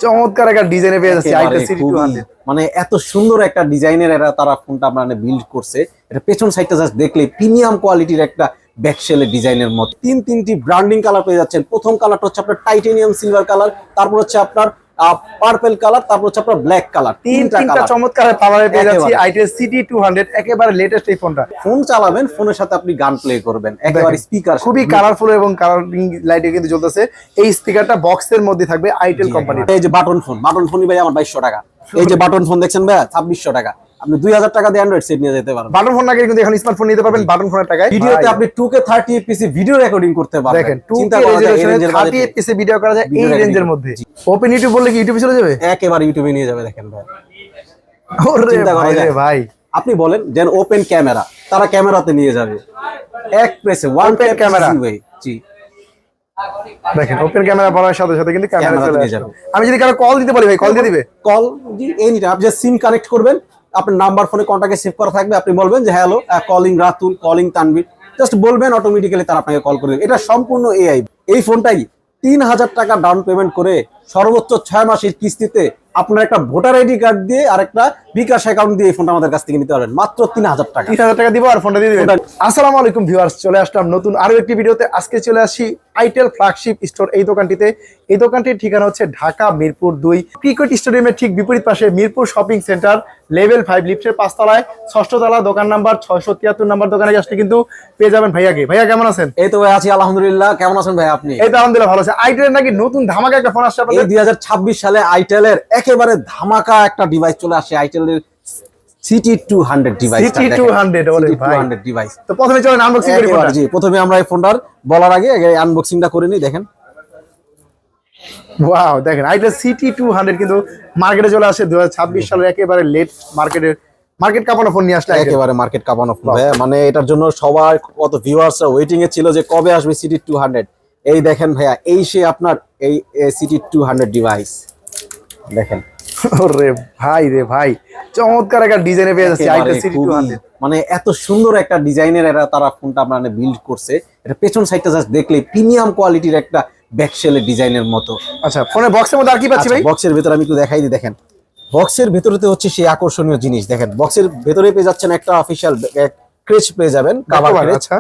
চমৎকার একটা ডিজাইনে পেয়ে যাচ্ছে আইটেল সিটি 200। মানে এত সুন্দর একটা ডিজাইনের তারা ফোনটা মানে বিল্ড করছে। এটা পেছন সাইডটা জাস্ট দেখলে প্রিমিয়াম কোয়ালিটির একটা ব্যাকশেলের ডিজাইনের মতো তিনটি ব্র্যান্ডিং কালার পেয়ে যাচ্ছেন। প্রথম কালারটা হচ্ছে আপনার টাইটেনিয়াম সিলভার কালার, তারপর হচ্ছে আপনার পার্পল কালার, তারপর হচ্ছে আপনার ব্ল্যাক কালার। তিনটা চমৎকার কালারে পেয়ে যাচ্ছি আইটেল সিটি 200, একেবারে লেটেস্ট এই ফোনটা। ফোন চালাবেন, ফোনের সাথে আপনি গান প্লে করবেন, একেবারে স্পিকার খুবই কালারফুল এবং কালারিং লাইটে কিন্তু জ্বলতেছে। এই স্পিকারটা বক্সের মধ্যে থাকবে আইটেল কোম্পানি। এই যে বাটন ফোনই ভাই আমার 2200 টাকা। এই যে বাটন ফোন দেখছেন ভাই 2600 টাকা। আপনি 2000 টাকা দিয়ে অ্যান্ড্রয়েড সেট নিয়ে যেতে পারবেন। বাটন ফোন না কিনে কিন্তু এখন স্মার্টফোন নিতে পারবেন বাটন ফোনের টাকায়। ভিডিওতে আপনি 2K 30 fps ভিডিও রেকর্ডিং করতে পারবেন। দেখেন 2K রেজোলিউশনে 30 fps ভিডিও করা যায় এই রেঞ্জের মধ্যে। ওপেন ইউটিউব বললে কি ইউটিউবে চলে যাবে? একেবারে ইউটিউবে নিয়ে যাবে। দেখেন ভাই, ওরে ভাই আপনি বলেন যে ওপেন ক্যামেরা, তারা ক্যামেরাতে নিয়ে যাবে এক প্রেসে ওয়ান ওপেন ক্যামেরা। জি দেখেন ওপেন ক্যামেরা বলার সাথে সাথে কিন্তু ক্যামেরা চলে নিয়ে আসবে। যাবে। আমি যদি কারো কল দিতে পারি ভাই কল দিয়ে দিবে? কল জি এনি টাইম। আপনি সিম কানেক্ট করবেন, আপনার নাম্বার ফোনে কন্টাক্টে সেভ করা থাকবে, আপনি বলবেন যে hello calling Ratul, calling Tanvir, just বলবেন, অটোমেটিক্যালি তারা আপনাকে কল করবে। এটা সম্পূর্ণ এআই। এই ফোনটাই 3000 টাকা ডাউন পেমেন্ট করে সর্বোচ্চ 6 মাসের কিস্তিতে আপনার একটা ভোটার আইডি কার্ড দিয়ে আর একটা বিকাশ অ্যাকাউন্ট দিয়ে এই ফোনটা আমাদের কাছ থেকে নিতে পারবেন মাত্র 3000 টাকা। 3000 টাকা দিব আর ফোনটা দিয়ে দিবেন। আসসালামু আলাইকুম ভিউয়ার্স, চলে আসলাম নতুন আরো একটি ভিডিওতে। আজকে চলে আসি আইটেল ফ্ল্যাগশিপ স্টোর এই দোকানটিতে। এই দোকানটির ঠিকানা হচ্ছে ঢাকা মিরপুর 2 ক্রিকেট স্টেডিয়ামের ঠিক বিপরীত পাশে মিরপুর শপিং সেন্টার লেভেল 5 লিফটের 5 তলায় 6ষ্ঠ তলা, দোকান নাম্বার 673 নাম্বার। দোকানে আসলে কিন্তু পেয়ে যাবেন ভাইয়াকে। ভাইয়া কেমন আছেন? এই তো ভাই আছি আলহামদুলিল্লাহ। কেমন আছেন ভাই আপনি? এই তো আলহামদুলিল্লাহ ভালো আছে। আইটেলের নাকি নতুন ধামাকা একটা ফোন আসছে আপনাদের? 2026 সালে আইটেলের একেবারে ধামাকা একটা ডিভাইস চলে আসে, আইটেলের সিটি 200 ডিভাইস। সিটি 200 ওরে ভাই 200 ডিভাইস। তো প্রথমে চলেন আনবক্সিং করি ফোনটা। জি প্রথমে আমরা এই ফোনটার বলার আগে আনবক্সিংটা করে নিই। দেখেন ওয়াও, দেখেন আইটেল সিটি 200 কিন্তু মার্কেটে চলে আসে 2026 সালের একেবারে লেট মার্কেট কাঁপানো ফোন নিয়ে আসলে একেবারে মার্কেট কাঁপানো ফোন। মানে এটার জন্য সবার কত ভিউয়ার্সরা ওয়েটিং এ ছিল যে কবে আসবে সিটি 200। এই দেখেন ভাইয়া, এই সে আপনার এই সিটি 200 ডিভাইস দেখেন। ওরে ভাই রে ভাই, চমৎকার একটা ডিজাইনে পেয়ে যাচ্ছে আইটেল সিটি 200। মানে এত সুন্দর একটা ডিজাইনের তারা ফোনটা মানে বিল্ড করছে। এটা পেছন সাইডটা জাস্ট দেখলে প্রিমিয়াম কোয়ালিটির একটা ব্যাকশেলের ডিজাইনের মতো। আচ্ছা, ফোনের বক্সের মধ্যে আর কি পাচ্ছি ভাই? বক্সের ভিতরে আমি একটু দেখাই দিই। দেখেন বক্সের ভিতরে তো হচ্ছে সেই আকর্ষণীয় জিনিস। দেখেন বক্সের ভিতরে পেয়ে যাচ্ছেন একটা অফিশিয়াল ক্রেচ পেয়ে যাবেন, কভার ক্রেচ। আচ্ছা,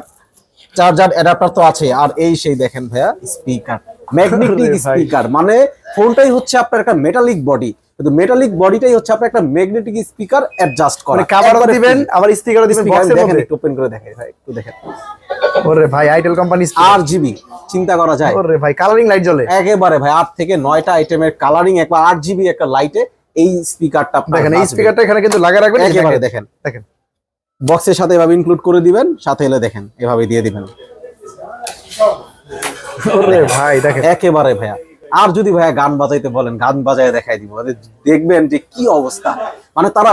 চার্জার অ্যাডাপ্টার তো আছে। আর এই সেই দেখেন ভাইয়া স্পিকার, ম্যাগনেটিক স্পিকার। মানে ফোনটাই হচ্ছে আপনার একটা মেটালিক বডি, কিন্তু মেটালিক বডিটাই হচ্ছে আপনার একটা ম্যাগনেটিক স্পিকার অ্যাডজাস্ট করা। কভারও দিবেন আবার স্পিকারও দিবেন বক্সের দেখেন মধ্যে। একটু ওপেন করে দেখেন ভাই, একটু দেখেন। ওরে ভাই আইটেল কোম্পানি RGB চিন্তা করা যায়। ওরে ভাই কালারিং লাইট জ্বলে একেবারে ভাই 8 থেকে 9টা আইটেমের কালারিং, একবার 8GB একটা লাইটে এই স্পিকারটা আপনার দেখেন। এই স্পিকারটা এখানে কিন্তু লাগা রাখবেন একেবারে। দেখেন বক্সের সাথে এভাবে ইনক্লুড করে দিবেন, সাথে এলে দেখেন এভাবে দিয়ে দিবেন। ওরে ভাই দেখেন একেবারে ভাইয়া। আর যদি ভাইয়া গান বাজাইতে বলেন, গান বাজায় দেখাই দিব, দেখবেন যে কি অবস্থা। মানে তারা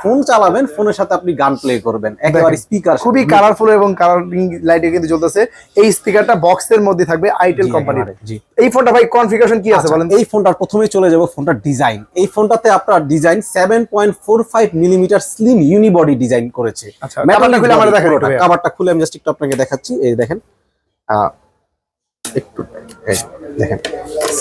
ফোন চালাবেন, ফোনের সাথে আপনি গান প্লে করবেন, একেবারে স্পিকার। খুবই কালারফুল এবং কালারিং লাইটে কিন্তু জ্বলতেছে। এই স্পিকারটা বক্সের মধ্যে থাকবে আইটেল কোম্পানির। এই ফোনটা ভাই কনফিগারেশন কি আছে বলেন? এই ফোনটার প্রথমেই চলে যাব ফোনটার ডিজাইন। এই ফোনটাতে আপনার design 7.45 millimetre slim unibody design করেছে। আচ্ছা, কভারটা খুলে আমাদের দেখান। কভারটা খুলে আমি জাস্ট একটু আপনাকে দেখাচ্ছি। এই দেখেন একটু দেখেন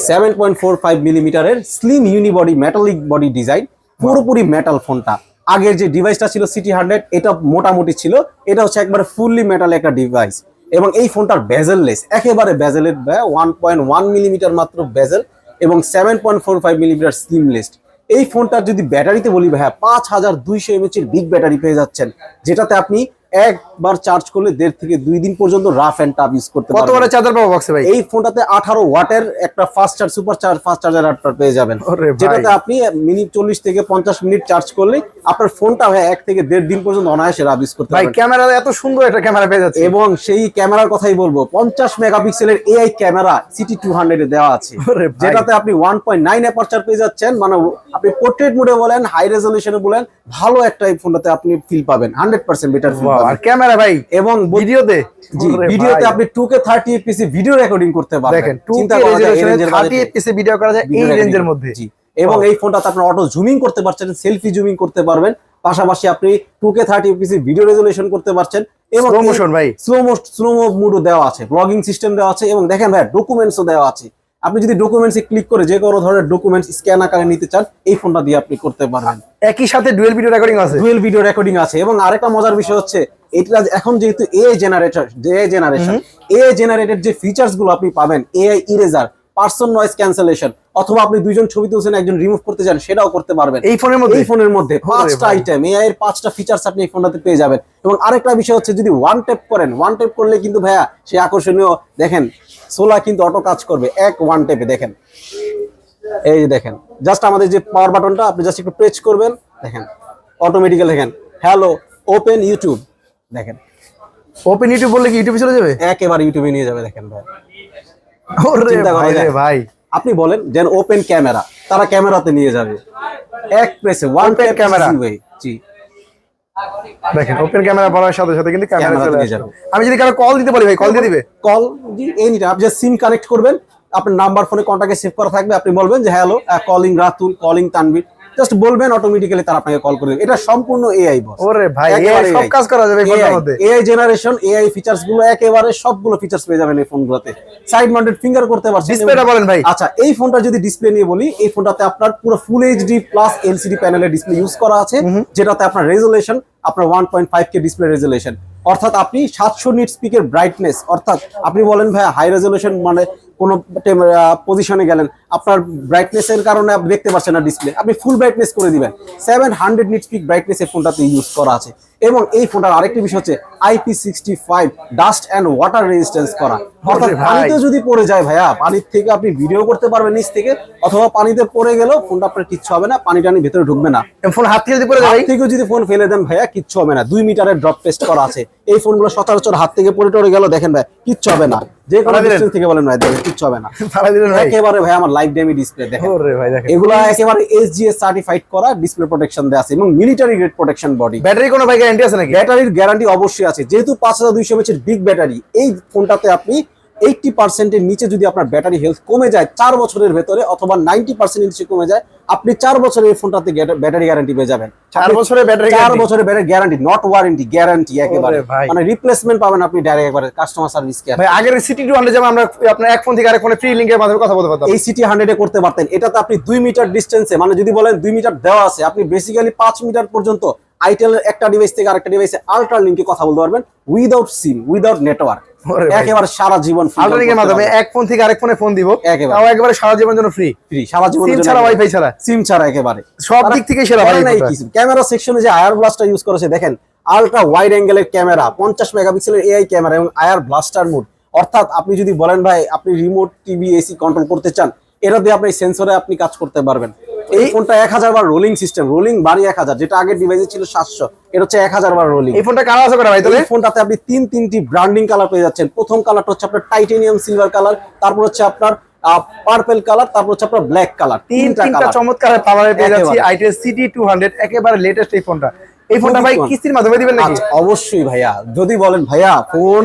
7.45 মিলিমিটারের slim unibody metallic body design, পুরোপুরি মেটাল। ফোনটা আগের যে ডিভাইসটা ছিল সিটি 100 এটা মোটামুটি ছিল, এটা হচ্ছে একবারে ফুললি মেটাল একটা ডিভাইস। এবং এই ফোনটার বেজেললেস, একেবারে বেজেলের 1.1 মিলিমিটার মাত্র বেজেল এবং 7.45 মিলিমিটার স্লিমলেস। এই ফোনটার যদি ব্যাটারিতে বলি ভাইয়া 5200 mAh এর বিগ ব্যাটারি পেয়ে যাচ্ছেন, যেটাতে আপনি একবার চার্জ করলে 1.5 থেকে 2 দিন পর্যন্ত রাফ এন্ড টাফ ইউজ করতে পারবেন। কত ওয়াটের চার্জার পাবো বক্সে ভাই? এই ফোনটাতে 18 ওয়াটের একটা fast charge super charge fast charger adapter পেয়ে যাবেন, যেটাতে আপনি মিনিট 40 থেকে 50 মিনিট চার্জ করলে আপনার ফোনটা 1 থেকে 1.5 দিন পর্যন্ত অনায়াসে রাফ ইউজ করতে পারবেন। ভাই ক্যামেরা এত সুন্দর একটা ক্যামেরা পেয়ে যাচ্ছে। এবং সেই ক্যামেরার কথাই বলবো, 50 মেগাপিক্সেলের এআই ক্যামেরা সিটি 200 এ দেওয়া আছে, যেটাতে আপনি 1.9 অ্যাপারচার পেয়ে যাচ্ছেন। মানে আপনি পোর্ট্রেট মোডে বলেন, হাই রেজলিউশনে বলেন, ভালো একটা এই ফোনটাতে আপনি ফিল পাবেন, 100% বেটার ফিল পাবেন। আর ক্যামেরা ভাই এবং ভিডিওতে আপনি 2K 30 fps ভিডিও রেকর্ডিং করতে পারবেন। দেখেন 2K রেজোলিউশনে 30 fps ভিডিও করা যায় এই রেঞ্জের মধ্যে। এবং এই ফোনটাতে আপনি অটো জুমিং করতে পারছেন, সেলফি জুমিং করতে পারবেন, পাশাপাশি আপনি 2K 30 fps ভিডিও রেজোলিউশন করতে পারছেন। এবং স্লো মোশন ভাই স্লো মোড মুডও দেওয়া আছে, ব্লগিং সিস্টেম দেওয়া আছে। এবং দেখেন ভাই ডকুমেন্টসও দেওয়া আছে। আপনি যদি ডকুমেন্টসে ক্লিক করে যে কোনো ধরনের ডকুমেন্টস স্ক্যান আকারে নিতে চান এই ফোনটা দিয়ে আপনি করতে পারবেন। একই সাথে ডুয়েল ভিডিও রেকর্ডিং আছে। ডুয়েল ভিডিও রেকর্ডিং আছে এবং আরেকটা মজার বিষয় হচ্ছে এটা এখন যেহেতু এআই জেনারেটেড যে ফিচার্স গুলো আপনি পাবেন, AI eraser, person noise cancellation, অথবা আপনি দুইজন ছবি তুলছেন একজন রিমুভ করতে চান সেটাও করতে পারবেন এই ফোনের মধ্যে। 5টা আইটেম এআই এর 5টা ফিচার্স আপনি এই ফোনটাতে পেয়ে যাবেন। এবং আরেকটা বিষয় হচ্ছে যদি ওয়ান ট্যাপ করলে কিন্তু ভাইয়া সে আকর্ষণীয় দেখেন সোলা কিন্তু অটো কাজ করবে ওয়ান ট্যাপে। দেখেন এই যে দেখেন জাস্ট আমাদের যে পাওয়ার বাটনটা আপনি জাস্ট একটু প্রেস করবেন, দেখেন অটোমেটিক্যালি দেখেন হ্যালো ওপেন ইউটিউব, দেখেন ওপেন ইউটিউব বললে কি ইউটিউবে চলে যাবে? একেবারে ইউটিউবে নিয়ে যাবে। দেখেন ভাই ওরে ভাই রে ভাই, আপনি বলেন যেন ওপেন ক্যামেরা, তারা ক্যামেরাতে নিয়ে যাবে এক প্রেসে ওয়ান ট্যাপ ক্যামেরা। জি দেখেন ওপেন ক্যামেরা বলার সাথে সাথে কিন্তু ক্যামেরা ক্যামেরাতে চলে নিয়ে আসবে। যাবে। আমি যদি কারো কল দিতে বলি ভাই কল দিয়ে দিবে? কল এনি টাইম, আপনি সিম কানেক্ট করবেন, আপনার নাম্বার ফোনে কন্টাক্টে সেভ করা থাকবে, আপনি বলবেন যে hello calling Ratul, calling Tanvir, just বলবেন অটোমেটিক্যালি তারা আপনাকে কল করে দেবে। এটা সম্পূর্ণ এআই বস। ওরে ভাই এই সব কাজ করা যাবে এই ফোনের মধ্যে। এআই জেনারেশন, এআই ফিচার্স গুলো একেবারে সবগুলো ফিচার্স পেয়ে যাবেন এই ফোনগুলোতে। সাইড মাউন্টেড ফিঙ্গার করতে পারছেন। ডিসপ্লেটা বলেন ভাই। আচ্ছা এই ফোনটা যদি ডিসপ্লে নিয়ে বলি, এই ফোনটাতে আপনার পুরো ফুল এইচডি প্লাস এলসিডি প্যানেলের ডিসপ্লে ইউজ করা আছে, যেটাতে আপনার রেজোলিউশন আপনার 1.5K ডিসপ্লে রেজোলিউশন, অর্থাৎ আপনি 700 নিটস পিকের ব্রাইটনেস, অর্থাৎ আপনি বলেন ভাই হাই রেজোলিউশন মানে কোন পজিশনে গেলেন আপনার ব্রাইটনেস এর কারণে আপনি দেখতে পাচ্ছেন না ডিসপ্লে, আপনি ফুল ব্রাইটনেস করে দিবেন। 700 নিটস পিক ব্রাইটনেস এই ফোনটাতে ইউজ করা আছে। এবং এই ফোনটার আরেকটি বিষয় হচ্ছে IP65 dust and water resistance করা, অর্থাৎ পানিতে যদি পড়ে যায় ভাইয়া, পানির থেকে আপনি ভিডিও করতে পারবেন নিচ থেকে, অথবা পানিতে পড়ে গেলেও ফোনটা আপনার কিচ্ছু হবে না, পানি টানি ভিতরে ঢুকবে না। ফোন হাত থেকে যদি পড়ে যায়, হাত থেকে যদি ফোন ফেলে দেন ভাইয়া কিচ্ছু হবে না। 2 মিটারের ড্রপ টেস্ট করা আছে। এই ফোনগুলো সচরাচর হাত থেকে পড়ে টড়ে গেল দেখেন ভাই কিচ্ছু হবে না, যে কোনো ডিস্টেন্স থেকে বলেন ভাই দেখেন কিচ্ছু হবে না। একেবারে ভাই আমার লাইফ টাইম ডিসপ্লে দেখেন। ওরে ভাই দেখেন এগুলা একেবারে SGS সার্টিফাইড করা ডিসপ্লে প্রোটেকশন দেয়া আছে এবং military grade protection body. Battery কোনো ভাই গ্যারান্টি আছে নাকি? ব্যাটারির গ্যারান্টি অবশ্যই আছে, যেহেতু 5200 mAh এর বিগ ব্যাটারি। এই ফোনটাতে আপনি 80% এর নিচে যদি আপনার ব্যাটারি হেলথ কমে যায় 4 বছরের ভেতরে, অথবা 90% এর নিচে কমে যায়, আপনি 4 বছরের এই ফোনটাতে ব্যাটারি গ্যারান্টি পেয়ে যাবেন। 4 বছরের ব্যাটারি 4 বছরের battery guarantee, not warranty, guarantee একেবারে। মানে রিপ্লেসমেন্ট পাবেন আপনি ডাইরেক্ট একবারে কাস্টমার সার্ভিস কেয়ার। ভাই আগের CT200 যেমন আমরা আপনার এক ফোন থেকে আরেক ফোনে ফ্রি লিংকের মাধ্যমে কথা বলতে পারতাম, এই CT100 এ করতে পারতেন। এটাতে আপনি 2 মিটার ডিসটেন্সে, মানে যদি বলেন 2 মিটার দেওয়া আছে, আপনি বেসিক্যালি 5 মিটার পর্যন্ত আইটেলের একটা ডিভাইস থেকে আরেকটা ডিভাইসে আল্ট্রা লিংকে কথা বলতে পারবেন উইদাউট সিম, উইদাউট নেটওয়ার্ক, একেবারে সারা জীবন আল্ট্রা লিংকের মাধ্যমে এক ফোন থেকে আরেক ফোনে ফোন দিব, তাও একেবারে সারা জীবনের জন্য ফ্রি, সারা জীবনের সিম জন্য, ছাড়া ওয়াইফাই ছাড়া, সিম ছাড়া একেবারে সব দিক থেকে সেরা ভাই। ক্যামেরা সেকশনে যে আয়ার ব্লাস্টার ইউজ করেছে দেখেন, আল্ট্রা ওয়াইড অ্যাঙ্গেলের ক্যামেরা, 50 মেগাপিক্সেলের এআই ক্যামেরা এবং আয়ার ব্লাস্টার মোড, অর্থাৎ আপনি যদি বলেন ভাই আপনি রিমোট টিভি এসি কন্ট্রোল করতে চান, এটা দিয়ে আপনি সেন্সরে আপনি কাজ করতে পারবেন। এই ফোনটা 1000 বার রোলিং সিস্টেম, রোলিং বাড়ি 1000, যেটা আগের ডিভাইসে ছিল 700, এটা হচ্ছে 1000 বার রোলিং। এই ফোনটা কালার আছে করা ভাই? তাহলে এই ফোনটাতে আপনি তিনটি ব্র্যান্ডিং কালার পেয়ে যাচ্ছেন। প্রথম কালারটা হচ্ছে আপনার টাইটেনিয়াম সিলভার কালার, তারপর হচ্ছে আপনার পার্পল কালার, তারপর হচ্ছে আপনার ব্ল্যাক কালার। তিনটা চমৎকার কালারে পেয়ে যাচ্ছি আইটেল CT200, একেবারে লেটেস্ট এই ফোনটা। এই ফোনটা ভাই কিস্তির মাধ্যমে দিবেন নাকি? অবশ্যই ভাইয়া, যদি বলেন ভাইয়া ফোন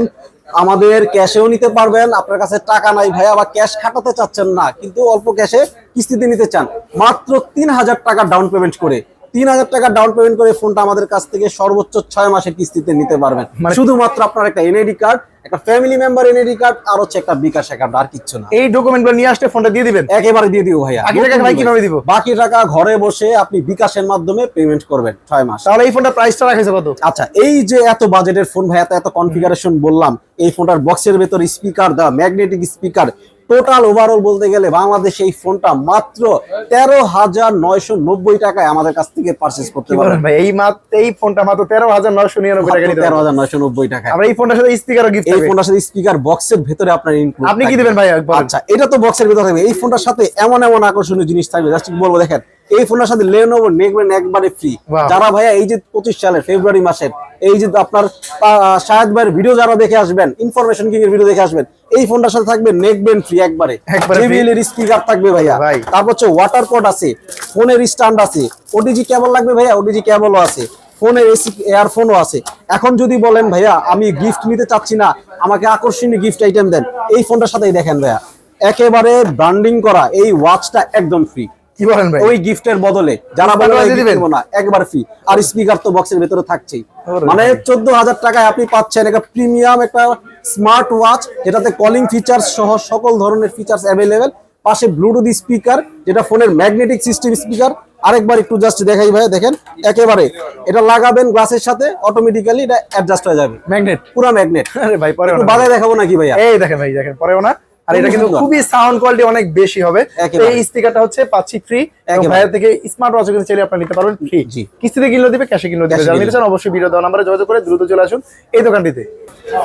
আমাদের ক্যাশেও নিতে পারবেন, আপনার কাছে টাকা নাই ভাইয়া বা ক্যাশ খাটাতে চাচ্ছেন না, কিন্তু অল্প ক্যাশে কিস্তিতে নিতে চান, মাত্র 3000 টাকা ডাউন পেমেন্ট করে, 3000 টাকা ডাউন পেমেন্ট করে ফোনটা আমাদের কাছ থেকে সর্বোচ্চ 6 মাসের কিস্তিতে নিতে পারবেন। শুধুমাত্র আপনার একটা এনআইডি কার্ড, একটা ফ্যামিলি মেম্বার এনআইডি কার্ড, আর হচ্ছে একটা বিকাশ অ্যাকাউন্ট, আর কিচ্ছু না। এই ডকুমেন্টগুলো নিয়ে আসলে ফোনটা দিয়ে দিবেন? একেবারে দিয়ে দিব ভাইয়া। বাকি টাকা ভাই কিভাবে দিব? বাকি টাকা ঘরে বসে আপনি বিকাশের মাধ্যমে পেমেন্ট করবেন 6 মাস। তাহলে এই ফোনটার প্রাইসটা রাখেছে কত? আচ্ছা এই যে এত বাজেটের ফোন ভাই, এত কনফিগারেশন বললাম, এই ফোনটার বক্সের ভেতর স্পিকার দেওয়া, ম্যাগনেটিক স্পিকার, টোটাল ওভারঅল বলতে গেলে বাংলাদেশে এই ফোনটা মাত্র 13,990 টাকায় আমাদের কাছ থেকে পারচেজ করতে পারবেন ভাই। এই ফোনটা মাত্র 13,999 টাকা নিতে, 13,990 টাকা। আমরা এই ফোনটার সাথে স্পিকারও গিফট এই ফোনটার সাথে স্পিকার বক্সের ভেতরে আপনার ইনক্লুড। আপনি কি দিবেন ভাই? আচ্ছা এটা তো বক্সের ভেতরে থাকবে। এই ফোনটার সাথে এমন আকর্ষণীয় জিনিস থাকবে, জাস্ট বলবো দেখেন, এই ফোনের সাথে Lenovo নেকবেন একবারে ফ্রি। যারা ভাইয়া এই যে 25 সালের ফেব্রুয়ারি মাসের এই যে আপনার শাহেদ ভাইয়ের ভিডিও যারা দেখে আসবেন, ইনফরমেশন কিং এর ভিডিও দেখে আসবেন, এই ফোনটার সাথে থাকবে নেকবেন ফ্রি একবারে। JBL এর স্পিকার থাকবে ভাইয়া, তারপর হচ্ছে ওয়াটার পট আছে, ফোনের স্ট্যান্ড আছে, ওটিজি কেবল লাগবে ভাইয়া, ওটিজি কেবলও আছে, ফোনের এসি এয়ারফোনও আছে। এখন যদি বলেন ভাইয়া আমি গিফট নিতে চাচ্ছি না, আমাকে আকর্ষণীয় গিফট আইটেম দেন, এই ফোনটার সাথেই দেখেন ভাইয়া একেবারে ব্র্যান্ডিং করা এই ওয়াচটা একদম ফ্রি। কি বলেন ভাই? ওই গিফটের বদলে যারা বলে দিব না, একবার ফ্রি। আর স্পিকার তো বক্সের ভিতরে থাকছেই, মানে 14,000 টাকায় আপনি পাচ্ছেন একটা প্রিমিয়াম একটা স্মার্ট ওয়াচ, যেটাতে কলিং ফিচার্স সহ সকল ধরনের ফিচার্স অ্যাভেলেবেল, পাশে ব্লুটুথ স্পিকার, যেটা ফোনের ম্যাগনেটিক সিস্টেম স্পিকার। আরেকবার একটু জাস্ট দেখাই ভাই, দেখেন একেবারে এটা লাগাবেন গ্লাসের সাথে, অটোমেটিক্যালি এটা অ্যাডজাস্ট হয়ে যাবে, ম্যাগনেট। পুরো ম্যাগনেট। আরে ভাই পরে একটু বাজায় দেখাবো নাকি ভাইয়া? এই দেখেন ভাই, দেখেন পরেও না। আর এটা কিন্তু খুবই সাউন্ড কোয়ালিটি অনেক বেশি হবে। এই স্পিকারটা হচ্ছে পাচ্ছি ফ্রি, এবং ভাইয়ের থেকে স্মার্ট ওয়াচও কিন্তু চাইলে আপনি নিতে পারবেন ফ্রি। কিস্তিতে কিনলেও দিবে, ক্যাশে কিনলেও দিবে। যারা নিতে চান অবশ্যই ভিডিও দেওয়া নম্বরে যোগাযোগ করে দ্রুত চলে আসুন এই দোকানটিতে।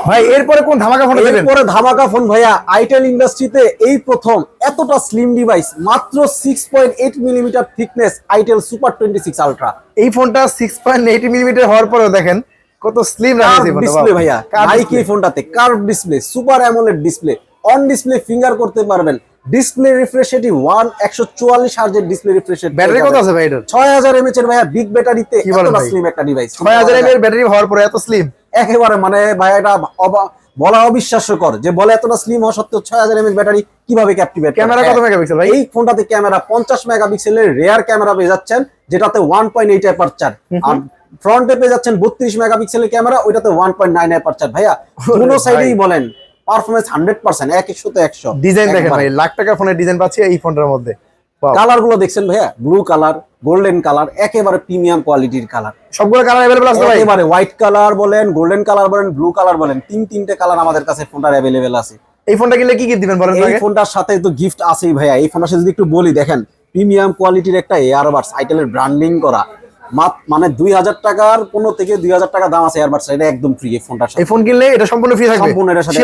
ভাই এরপরে কোন ধামাকা ফোন দিবেন? এরপরে ধামাকা ফোন ভাইয়া, আইটেল ইন্ডাস্ট্রিতে এই প্রথম এতটা স্লিম ডিভাইস, মাত্র 6.8 millimetre thickness, itel super 26 ultra. এই ফোনটা 6.8 মিলিমিটার হওয়ার পরেও দেখেন কত স্লিম রাখছে ডিসপ্লে ভাইয়া। নাইকি এই ফোনটাতে curve display, super amoled display, on display finger করতে পারবেন, ডিসপ্লে রিফ্রেশ রেট 144 হার্জের ডিসপ্লে রিফ্রেশ রেট। ব্যাটারি কত আছে ভাই এটার? 6000 এমএএইচ এর ভাইয়া বিগ ব্যাটারিতে এতটা স্লিম একটা ডিভাইস। 6000 এমএএইচ এর ব্যাটারি হওয়ার পরে এত স্লিম, একেবারে মানে ভাই এটা বলা অবিশ্বাস্যকর যে বলে এতটা স্লিম হওয়া সত্ত্বেও 6000 এমএএইচ ব্যাটারি কিভাবে ক্যাপটিভেট। ক্যামেরা কত মেগাপিক্সেল ভাই? এই ফোনটাতে ক্যামেরা 50 মেগাপিক্সেলের রেয়ার ক্যামেরা পেয়ে যাচ্ছেন, যেটাতে 1.8 অ্যাপারচার। আর ফ্রন্টে পেয়ে যাচ্ছেন 32 মেগাপিক্সেলের ক্যামেরা, ওইটাতে 1.9 অ্যাপারচার। ভাইয়া দুটো সাইডেই বলেন পারফরম্যান্স 100%, 100 ডিজাইন দেখেন ভাই, লাখ টাকা ফোনের ডিজাইন পাচ্ছি এই ফোনটার মধ্যে। কালার গুলো দেখছেন ভাইয়া, ব্লু কালার, গোল্ডেন কালার, একেবারে প্রিমিয়াম কোয়ালিটির কালার। সবগুলো কালার अवेलेबल আছে ভাই? একেবারে হোয়াইট কালার বলেন, গোল্ডেন কালার বলেন, ব্লু কালার বলেন, তিনটে কালার আমাদের কাছে ফোনটার अवेलेबल আছে। এই ফোনটা কিনলে কি গিফট দিবেন বলেন? এই ফোনটার সাথে তো গিফট আছেই ভাইয়া। এই ফোনটার সাথে যদি একটু বলি, দেখেন প্রিমিয়াম কোয়ালিটির একটা এয়ারবাডস, আইটেলের ব্র্যান্ডিং করা, মানে 2000 টাকার 15 থেকে 2000 টাকা দাম আছে এয়ারবাডস, এটা একদম ফ্রি এই ফোনটার সাথে। এই ফোন কিনলে এটা সম্পূর্ণ ফ্রি থাকবে? সম্পূর্ণ এর সাথে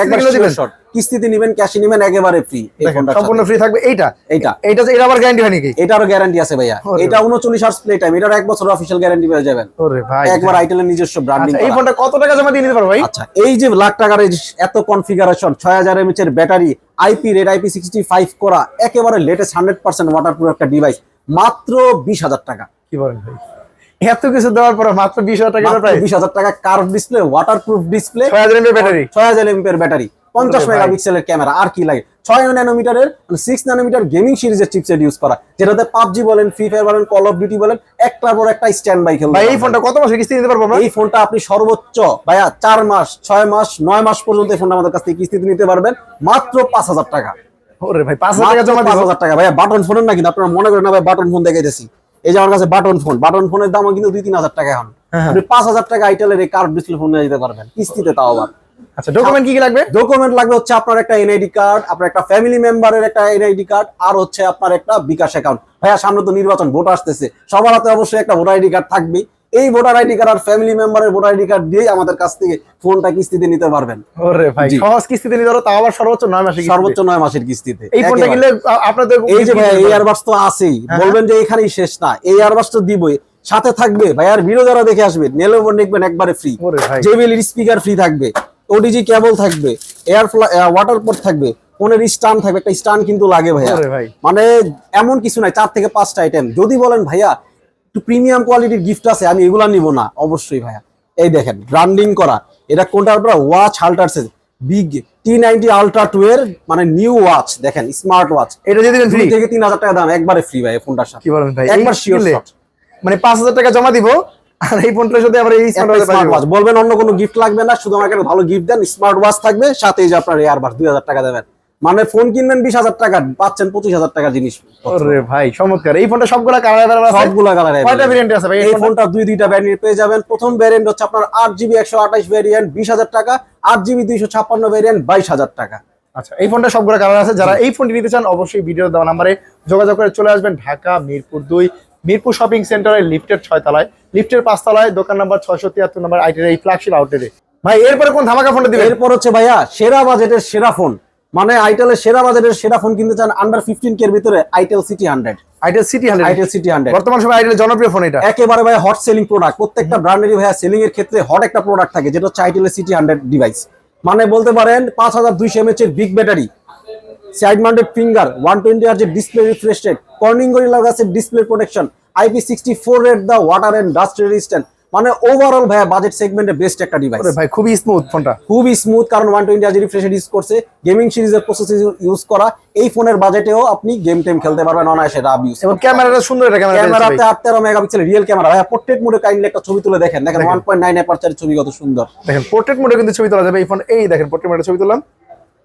একবার দিবেন, কিস্তিতে নেবেন, ক্যাশে নেবেন, একেবারে ফ্রি এই ফোনটা সম্পূর্ণ ফ্রি থাকবে। এটা আবার গ্যারান্টি হয় নাকি? এটারও গ্যারান্টি আছে ভাইয়া। এটা 39 আওয়ার্স প্লে টাইম, এটার 1 বছর অফিশিয়াল গ্যারান্টি পেয়ে যাবেন। ওরে ভাই, একবার আইটেলের নিজস্ব ব্র্যান্ডিং। এই ফোনটা কত টাকা জমা দিয়ে নিতে পারবো ভাই? আচ্ছা, এই যে লাখ টাকার এত কনফিগারেশন, 6000 এমএএইচ এর ব্যাটারি, আইপি রেড IP65 করা, একেবারে লেটেস্ট 100% ওয়াটারপ্রুফ একটা ডিভাইস, মাত্র 20000 টাকা। কি বলেন ভাই, এত কিছু দেওয়ার পরে মাত্র 20000 টাকা? 20000 টাকা, curve display, waterproof display, 6000 mAh battery, 6000 mAh battery, 50 মেগাপিক্সেলের ক্যামেরা। আর কি লাগে? 6 ন্যানোমিটারের 6 ন্যানোমিটার গেমিং সিরিজের চিপসেট ইউজ করা, যেটাতে পাবজি বলেন, ফ্রি ফায়ার বলেন, কল অফ ডিউটি বলেন, একটার পর একটা স্ট্যান্ড বাই খেলবে। ভাই এই ফোনটা কত মাসে কিস্তি নিতে পারবো আমরা? এই ফোনটা আপনি সর্বোচ্চ ভাইয়া 4 মাস, 6 মাস, 9 মাস পর্যন্ত এই ফোনটা আমাদের কাছ থেকে কিস্তিতে নিতে পারবেন, মাত্র 5000 টাকা। ওরে ভাই 5000 টাকা জমা দিতে 5000 টাকা ভাইয়া। বাটন ফোনের না কিন্তু, আপনারা মনে করেন না ভাই বাটন ফোন দেখাইতেছি। এই যে আমার কাছে বাটন ফোনের দামও কিন্তু 2-3000 টাকা এখন। আপনি 5000 টাকা আইটেলের এই কার্ভ ডিসপ্লে ফোন নিয়ে যেতে পারবেন কিস্তিতে, তাও আবার। আচ্ছা, ডকুমেন্ট কি কি লাগবে? ডকুমেন্ট লাগবে হচ্ছে আপনার একটা এনআইডি কার্ড, আপনার একটা ফ্যামিলি মেম্বারের একটা এনআইডি কার্ড, আর হচ্ছে আপনার একটা বিকাশ অ্যাকাউন্ট। ভাইয়া সামনে তো নির্বাচন, ভোট আসতেছে, সবার হাতে অবশ্যই একটা ভোটার আইডি কার্ড থাকবে। এই ভোটার আইডি কার্ড আর ফ্যামিলি মেম্বারের ভোটার আইডি কার্ড দিয়ে আমাদের কাছ থেকে ফোনটা কিস্তিতে নিতে পারবেন। ওরে ভাই, সহজ কিস্তিতে নিতে পারো, তাও আবার সর্বোচ্চ 9 মাসে, সর্বোচ্চ 9 মাসের কিস্তিতে। এই ফোনটা কিনলে আপনাদের এই যে ভাই এই এয়ারবাডস তো আছেই, বলবেন যে এখানেই শেষ না, এই এয়ারবাডস তো দিবই, সাথে থাকবে ভাই আর ভিডিও যারা দেখে আসবেন নেলেও দেখবেন একবারে ফ্রি। JBL স্পিকার ফ্রি থাকবে, ওডিজি কেবল থাকবে, ওয়াটারপ্রুফ থাকবে, ফোনের স্ট্যান্ড থাকবে, একটা স্ট্যান্ড কিন্তু লাগে ভাইয়া। মানে এমন কিছু নাই, 4 থেকে 5টা আইটেম। যদি বলেন ভাইয়া একটু প্রিমিয়াম কোয়ালিটির গিফট আছে, আমি এগুলা নিব না, অবশ্যই ভাইয়া এই দেখেন ব্র্যান্ডিং করা, এটা কোনটার পর ওয়াচ হাল্টারসের বিগ T90 আলট্রা 2 এর মানে নিউ ওয়াচ, দেখেন স্মার্ট ওয়াচ, এটা যদি দেন ফ্রি থেকে 3000 টাকা দাম, একবারে ফ্রি ভাই ফোনটার সাথে। কি বলেন ভাই, একবার শিওর শট, মানে 5000 টাকা জমা দিব আর এই ফোনটার সাথে আমরা এই স্মার্ট ওয়াচ বলবেন, অন্য কোনো গিফট লাগবে না, শুধু আমাকে একটা ভালো গিফট দেন, স্মার্ট ওয়াচ থাকবে সাথে, এই যে আপনার এয়ারবাডস 2000 টাকা দেবেন, মানে ফোন কিনবেন 20000 টাকা, পাচ্ছেন 25000 টাকা জিনিস। ওরে ভাই চমৎকার। এই ফোনটা সবগুলা কালার আছে? সবগুলা কালার। কয়টা ভেরিয়েন্ট আছে ভাই এই ফোনটা? দুইটা ভেরিয়েন্ট পেয়ে যাবেন। প্রথম ভেরিয়েন্ট হচ্ছে আপনার 8GB 128 ভেরিয়েন্ট 20000 টাকা, 8GB 256 ভেরিয়েন্ট 22000 টাকা। আচ্ছা, এই ফোনটা সবগুলা কালার আছে। যারা এই ফোনটি নিতে চান অবশ্যই ভিডিও দেওয়া নম্বরে যোগাযোগ করে চলে আসবেন ঢাকা মিরপুর 2 মিরপুর শপিং সেন্টারের লিফটের 6 তলায়, লিফটের 5 তলায় দোকান নাম্বার 673 নম্বর আইটের এই ফ্ল্যাগশিপ আউটলেটে। ভাই এরপরে কোন ধামাকা ফোনটা দিবেন? এরপর হচ্ছে ভাইয়া সেরা বাজেটের সেরা ফোন, মানে আইটেলের সেরা বাজেটের সেরা ফোন কিনতে চান আন্ডার 15K এর ভিতরে, আইটেল সিটি 100। আইটেল সিটি 100 বর্তমান সময় আইটেলের জনপ্রিয় ফোন, এটা একেবারে ভাই হট সেলিং প্রোডাক্ট। প্রত্যেকটা ব্র্যান্ডেরই ভাইয়া সেলিং এর ক্ষেত্রে হট একটা প্রোডাক্ট থাকে, যেটা হচ্ছে আইটেলের সিটি 100 ডিভাইস। মানে বলতে পারেন 5200 mAh এর big battery, side mounted finger, 120 Hz এর display refresh rate, Corning Gorilla গ্লাসের display protection, IP64 rated water and dust resistant, মানে ওভারঅল ভাইয়া বাজেট সেগমেন্টে বেস্ট একটা ডিভাইস। ভাই খুবই স্মুথ ফোনটা, খুবই স্মুথ, কারণ 120 Hz রিফ্রেশ রেট ইউজ করছে, গেমিং সিরিজের প্রসেসর ইউজ করা। এই ফোনের বাজেটেও আপনি গেম টেম খেলতে পারবেন অনায়াসে, রাব ইউজ। এবং ক্যামেরাটা সুন্দর, এটা ক্যামেরাতে 13 মেগাপিক্সেল রিয়েল ক্যামেরা ভাইয়া। পোর্ট্রেট মোডে কাইন্ডলি একটা ছবি তুলে দেখেন, 1.9 অ্যাপারচারের ছবি কত সুন্দর। দেখেন পোর্ট্রেট মোডে কিন্তু ছবি তোলা যাবে এই ফোন। এই দেখেন পোর্ট্রেট মোডে ছবি তুললাম,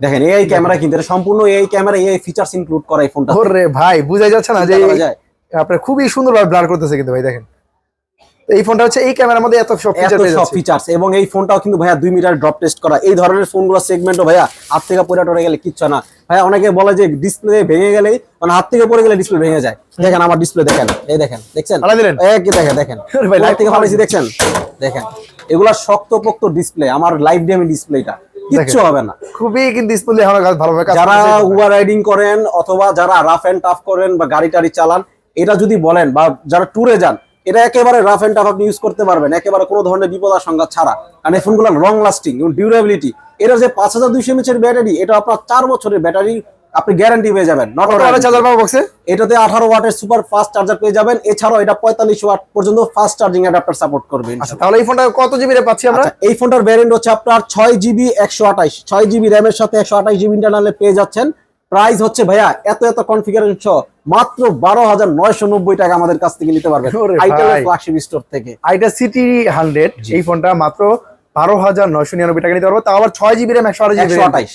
দেখেন এআই ক্যামেরা কিন্তু এটা সম্পূর্ণ AI camera, AI features include করা এই ফোনটা। ওরে ভাই বুঝাই যাচ্ছে না যে চিন্তা করা যায়। আপনার খুবই সুন্দরভাবে ব্লার করতেছে কিন্তু ভাই দেখেন এই ফোনটা হচ্ছে এই ক্যামেরার মধ্যে এত সব ফিচার এত পেয়ে সব যাচ্ছে। ফিচারস, এবং এই ফোনটাও কিন্তু ভাইয়া 2 মিটার ড্রপ টেস্ট করা। এই ধরনের ফোনগুলো সেগমেন্টও ভাইয়া হাত থেকে পড়ে টরে গেলে কিচ্ছু না ভাইয়া। অনেকে বলে যে ডিসপ্লে ভেঙে গেলেই, মানে হাত থেকে পড়ে গেলে ডিসপ্লে ভেঙে যায়। দেখেন আমার ডিসপ্লে দেখেন, এই দেখেন, দেখছেন ফালাই দিলেন? দেখেন আরে ভাই, লাইভ live থেকে থেকে ফালাইছি, দেখছেন দেখেন এগুলা শক্তপোক্ত ডিসপ্লে, আমার লাইভ ডেমি ডিসপ্লেটা কিচ্ছু হবে না। খুবই কিন্তু ডিসপ্লে এখন ভালোভাবে কাজ যারা করতেছে। উবার রাইডিং করেন অথবা যারা রাফ এন্ড টাফ করেন বা গাড়ি টাড়ি চালান, এটা যদি বলেন, বা যারা ট্যুরে যান, এটা একেবারে রাফ এন্ড টাফ আপনি ইউজ করতে পারবেন একেবারে কোনো ধরনের বিপদ আশঙ্কা ছাড়া। কারণ এই ফোনগুলো লং লাস্টিং এবং ডিউরেবিলিটি, এটা যে 5200 mAh এর ব্যাটারি, এটা আপনার 4 বছরের ব্যাটারি আপনি গ্যারান্টি পেয়ে যাবেন। নট চার্জার পাবো বক্সে, এটাতে 18 ওয়াটের সুপার ফাস্ট চার্জার পেয়ে যাবেন। এছাড়াও এটা 45 ওয়াট পর্যন্ত ফাস্ট চার্জিং অ্যাডাপ্টার সাপোর্ট করবে। আচ্ছা তাহলে এই ফোনটা কত জিবি রে পাচ্ছি আমরা? এই ফোনটার ভ্যারিয়েন্ট হচ্ছে আপনার 6GB 128, 6GB র্যামের সাথে 128GB ইন্টারনালে পেয়ে যাচ্ছেন। প্রাইস হচ্ছে ভাইয়া এত কনফিগারেশন সহ মাত্র 12,990 টাকা আমাদের কাছ থেকে নিতে পারবেন ওরে আইটেল ভাই। ফ্ল্যাগশিপ স্টোর থেকে। আইটা সিটি 100 এই ফোনটা মাত্র 12,999 টাকা নিতে পারবো, তাও আবার 6GB র্যাম 128GB। 128।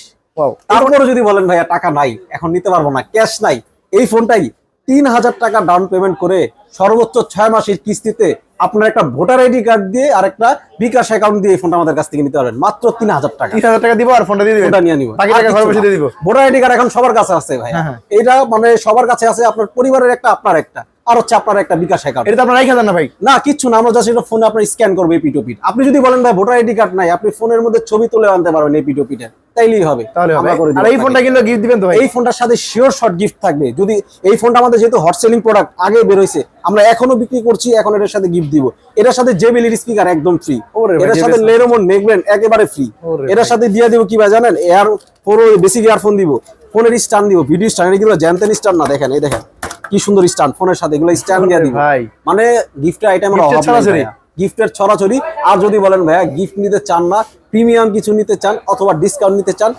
তারপরে যদি বলেন ভাইয়া টাকা নাই, এখন নিতে পারবো না, ক্যাশ নাই, এই ফোনটাই 3000 টাকা ডাউন পেমেন্ট করে সর্বোচ্চ 6 মাসের কিস্তিতে আপনার একটা ভোটার আইডি কার্ড দিয়ে আর একটা বিকাশ অ্যাকাউন্ট দিয়ে এই ফোনটা আমাদের কাছ থেকে নিতে পারবেন মাত্র 3000 টাকা। 3000 টাকা দিব আর ফোনটা দিয়ে দিবেন, ফোনটা নিয়ে নিব, বাকি টাকা ঘরে বসে দিয়ে দিব। ভোটার আইডি কার্ড এখন সবার কাছে আছে ভাই, হ্যাঁ, হ্যাঁ। এটা মানে সবার কাছে আছে, আপনার পরিবারের একটা, আপনার একটা, আর হচ্ছে আপনার একটা বিকাশ অ্যাকাউন্ট। এটা তো আপনারা রাইখা দেন না ভাই? না কিচ্ছু না, আমরা জাস্ট এটা ফোনে আপনার স্ক্যান করবে এপিটোপিট। আপনি যদি বলেন ভাই ভোটার আইডি কার্ড নাই, আপনি ফোনের মধ্যে ছবি তুলে আনতে পারবেন এপিটোপিটের, তাইলেই হবে, তাহলে হবে। আমরা করে দিব আর এই আপনাকে। ফোনটা কিন্তু গিফট দিবেন তো ভাই? এই ফোনটার সাথে শিওর শর্ট গিফট থাকবে। যদি এই ফোনটা আমাদের যেহেতু হট সেলিং প্রোডাক্ট আগে বের হইছে, আমরা এখনো বিক্রি করছি, এখন এটার সাথে গিফট দিব। এটার সাথে জেবিএল স্পিকার একদম ফ্রি, ওরে ভাই, এটার সাথে JBL লেনোভো নেকব্যান্ড একেবারে ফ্রি। ওরে এটার সাথে দিয়ে দিব কি ভাই জানেন, এয়ার পুরো বেসিক ইয়ারফোন দিব, ফোনের স্ট্যান্ড দিব, ভিডিও স্ট্যান্ড, এগুলো জ্যান্তেন স্ট্যান্ড না, দেখেন এই দেখেন কি সুন্দর স্ট্যান্ড, ফোনের সাথে এগুলো স্ট্যান্ড দিয়ে দিব। ভাই মানে গিফটের আইটেম Gift-এর ছড়াছড়ি। গিফটের ছড়াছড়ি। আর যদি বলেন ভাইয়া গিফট নিতে চান না, প্রিমিয়াম কিছু নিতে চান অথবা ডিসকাউন্ট নিতে চান,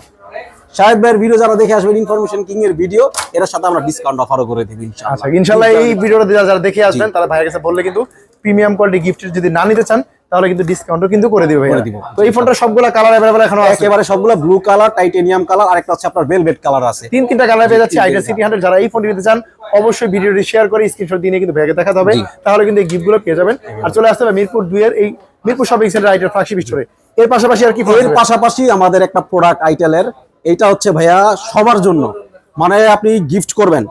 সাহেব ভাইয়ের ভিডিও যারা দেখে আসবেন, ইনফরমেশন কিং এর ভিডিও, এর সাথে আমরা ডিসকাউন্ট অফারও করে দেব ইনশাআল্লাহ। আচ্ছা ইনশাআল্লাহ এই ভিডিওটা যারা দেখে আসবেন তারা ভাইয়ের কাছে বললে কিন্তু প্রিমিয়াম কোয়ালিটি গিফট যদি না নিতে চান তাহলে কিন্তু ডিসকাউন্টও কিন্তু করে দিবে ভাইয়া। করে দিব। তো এই ফোনটার সবগুলা কালার अवेलेबल এখনো আছে? একেবারে সবগুলো ব্লু কালার, টাইটেনিয়াম কালার, আর একটা হচ্ছে আপনার ভেলভেট কালার আছে। তিনটা কালার পেয়ে যাচ্ছে আইটা সিটি 100। যারা এই ফোনটি নিতে চান অবশ্যই ভিডিওটি শেয়ার করে স্ক্রিনশট দিয়ে নিয়ে কিন্তু ভাইয়াকে দেখাতে হবে, জি। তাহলে কিন্তু এই গিফটগুলো পেয়ে যাবেন। আর চলে আসতে হবে মিরপুর 2 এর এই মিরপুর শপিং সেন্টার আইটার ফ্ল্যাগশিপ স্টোরে। এর পাশাপাশি আর কি ফোন এর পাশাপাশি আমাদের একটা প্রোডাক্ট আইটেলের, এইটা হচ্ছে ভাইয়া সবার জন্য, মানে আপনি গিফট করবেন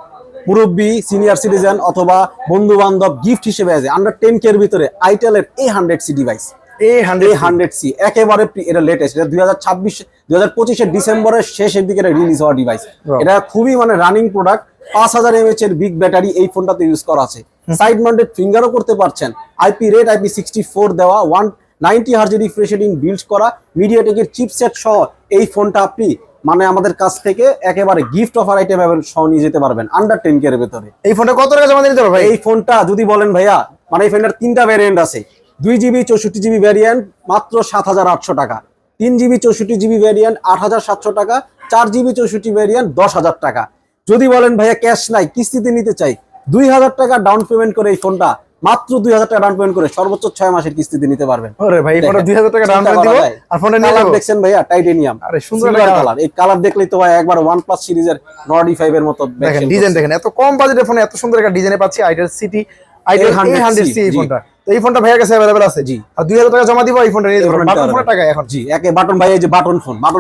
মুরব্বী, সিনিয়র সিটিজেন অথবা বন্ধু বান্ধব, গিফট হিসেবে আছে আন্ডার 10K এর ভিতরে আইটেলের A100C ডিভাইস। A100C একেবারে এটা লেটেস্ট, এটা 2025 এর ডিসেম্বরের শেষের দিকে রিলিজ হওয়া ডিভাইস। Wow. এটা খুবই মানে রানিং প্রোডাক্ট, 5000 mAh এর বিগ ব্যাটারি এই ফোনটাতে ইউজ করা আছে। সাইড মাউন্টেড ফিঙ্গারও করতে পারছেন, আইপি রেড IP64 দেওয়া, 190 হার্জ রিফ্রেশ রেটিং বিল্ড করা, মিডিয়াটেকের চিপসেট সহ এই ফোনটা আপনি মানে আমাদের কাছ থেকে একেবারে গিফট অফার আইটেম সহ নিয়ে যেতে পারবেন আন্ডার 10K এর ভেতরে। এই ফোনটা কত টাকা জমা দিতে হবে ভাই? এই ফোনটা যদি বলেন ভাইয়া, মানে এই ফোনটার 3টা ভ্যারিয়েন্ট আছে। 2GB 64GB ভ্যারিয়েন্ট মাত্র 7,800 টাকা, 3GB 64GB ভ্যারিয়েন্ট 8,700 টাকা, 4GB 64 ভ্যারিয়েন্ট 10,000 টাকা। যদি বলেন ভাইয়া ক্যাশ নাই, কিস্তিতে নিতে চাই, 2,000 টাকা ডাউন পেমেন্ট করে এই ফোনটা, মাত্র 2,000 টাকা ডাউন পেমেন্ট করে সর্বোচ্চ 6 মাসের কিস্তিতে নিতে পারবেন। ওরে ভাই এই ফোনটা 2000 টাকা ডাউন পেমেন্ট দিব আর ফোনটা নিয়ে কালার যাবো। দেখছেন ভাইয়া টাইটেনিয়াম, আরে সুন্দর সুন্দর colour। কালার। এই কালার দেখলেই তো ভাই একবার OnePlus সিরিজের Nord E5 এর মতো দেখেন action ডিজাইন করছে। দেখেন, এত কম বাজেটের ফোনে এত সুন্দর একটা ডিজাইনে পাচ্ছি আইটার সিটি আইটার A100C এই জি। ফোনটা। তো এই ফোনটা ভাইয়ের কাছে अवेलेबल আছে জি। আর 2000 টাকা জমা দিব এই ফোনটা নিয়ে যাবেন। বাটন ফোনের টাকা এখন জি, একে বাটন ভাই, এই যে বাটন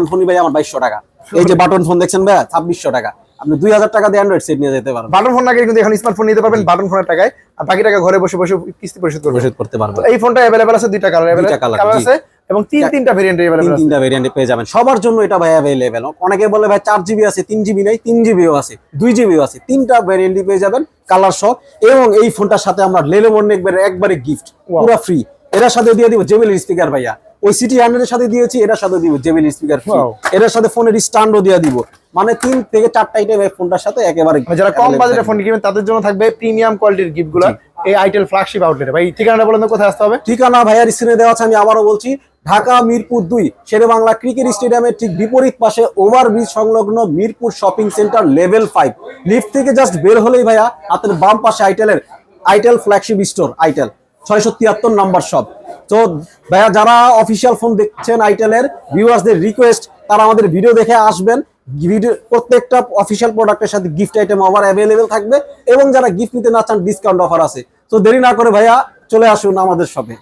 ফোনই ভাই আমার 2200 টাকা। এই যে বাটন ফোন দেখছেন ভাই 2600 টাকা, আপনি 2000 টাকা দিয়ে অ্যান্ড্রয়েড সেট নিয়ে যেতে পারবেন, বাটন ফোন না কিনে কিন্তু এখন স্মার্টফোন নিতে পারবেন বাটন ফোনের টাকায়, আর বাকি টাকা ঘরে বসে বসে কিস্তি পরিশোধ করবেন। পরিশোধ করতে পারবেন। তো এই ফোনটা अवेलेबल আছে দুইটা কালার দুইটা colour, কালার জি। আছে এবং তিনটা ভেরিয়েন্টে अवेलेबल আছে। তিনটা ভেরিয়েন্টে পেয়ে যাবেন, সবার জন্য এটা ভাই अवेलेबल। অনেকে বলে ভাই 4GB আছে, 3GB নাই, 3GBও আছে, 2GBও আছে, তিনটা ভেরিয়েন্টই পেয়ে যাবেন কালার সহ। এবং এই ফোনটার সাথে আমরা লেনোভো একবারে গিফট পুরো ফ্রি, এর সাথে দিয়ে দিব জেবিএল স্পিকার ভাইয়া, ওই সিটি 100 এর সাথে দিয়েছি, এটার সাথে দিব জেবিএল স্পিকার ফ্রি, Wow. এর সাথে ফোনের স্ট্যান্ডও দিয়ে দিব। মানে 3 থেকে 4টা আইটেম এই ফোনটার সাথে একেবারে যারা কম available বাজেটের থাকবে। ফোন কিনবেন তাদের জন্য থাকবে প্রিমিয়াম কোয়ালিটির গিফটগুলো এই আইটেল ফ্ল্যাগশিপ আউটলেটে। ভাই ঠিকানাটা বলেন তো, কোথায় আসতে হবে? ঠিকানা ভাইয়ার স্ক্রিনে দেওয়া আছে, আমি আবারও বলছি, ঢাকা মিরপুর 2 শেরেবাংলা ক্রিকেট স্টেডিয়ামের ঠিক বিপরীত পাশে ওভারব্রিজ সংলগ্ন Mirpur shopping centre level 5। Lift থেকে জাস্ট বের হলেই ভাইয়া হাতের বাম পাশে itel flagship store, itel 673 number shop. তো ভাইয়া যারা অফিসিয়াল ফোন দেখছেন আইটেলের ভিউয়ার্সদের রিকোয়েস্ট, তারা আমাদের ভিডিও দেখে আসবেন। ভিডিও প্রত্যেকটা অফিসিয়াল প্রোডাক্টের সাথে গিফট আইটেম আবার অ্যাভেলেবেল থাকবে, এবং যারা গিফট নিতে না চান ডিসকাউন্ট অফার আছে। তো দেরি না করে ভাইয়া চলে আসুন আমাদের শপে।